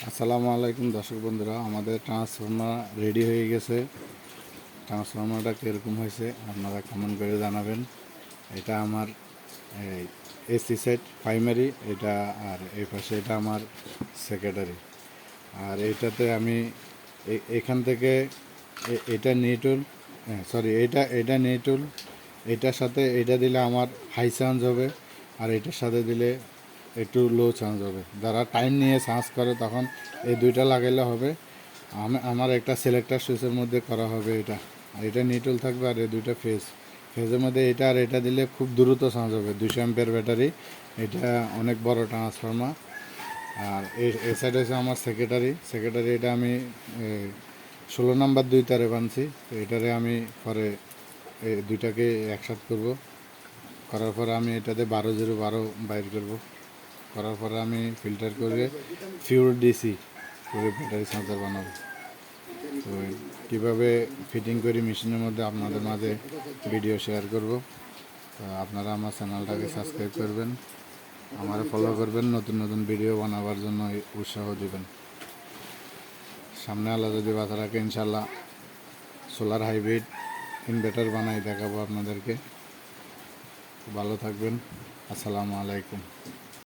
আসসালামু আলাইকুম দর্শক বন্ধুরা, আমাদের ট্রান্সফর্মার রেডি হয়ে গেছে। ট্রান্সফর্মারটা কীরকম হয়েছে আপনারা কমেন্ট করে জানাবেন। এটা আমার এসি সেট প্রাইমারি, এটা আর এই পাশে এটা আমার সেকেন্ডারি। আর এইটাতে আমি এখান থেকে এটা নিউট্রাল, এটা নিউট্রাল, এটার সাথে এটা দিলে আমার হাই চার্জ হবে, আর এটার সাথে দিলে একটু লো চার্জ হবে। যারা টাইম নিয়ে চার্জ করে তখন এই দুইটা লাগাইলে হবে। আমার একটা সিলেক্টার সুইচের মধ্যে করা হবে এটা, আর এটা নিউট্রাল থাকবে, আর এই দুইটা ফেজের মধ্যে এটা আর এটা দিলে খুব দ্রুত চার্জ হবে। 200 অ্যাম্পিয়ার ব্যাটারি, এটা অনেক বড় ট্রান্সফর্মার। আর এই সাইড হচ্ছে আমার সেক্রেটারি, এটা আমি 16 নাম্বার 2 তারে বানছি। তো এটারে আমি পরে এই দুইটাকে একসাথে করার পরে আমি এটাতে 12-0-12 বাইর করার পরে আমি ফিল্টার করে পিওর ডিসি করে ব্যাটারি চার্জার বানাবো। তো কীভাবে ফিটিং করি মেশিনের মধ্যে আপনাদের মাঝে ভিডিও শেয়ার করব। তো আপনারা আমার চ্যানেলটাকে সাবস্ক্রাইব করবেন, আমার ফলো করবেন, নতুন নতুন ভিডিও বানাবার জন্য উৎসাহ দেবেন। সামনে আল্লাহ যদি বাঁচা রাখে ইনশাল্লাহ সোলার হাইব্রিড ইনভার্টার বানাই দেখাবো আপনাদেরকে। ভালো থাকবেন। আসসালামু আলাইকুম।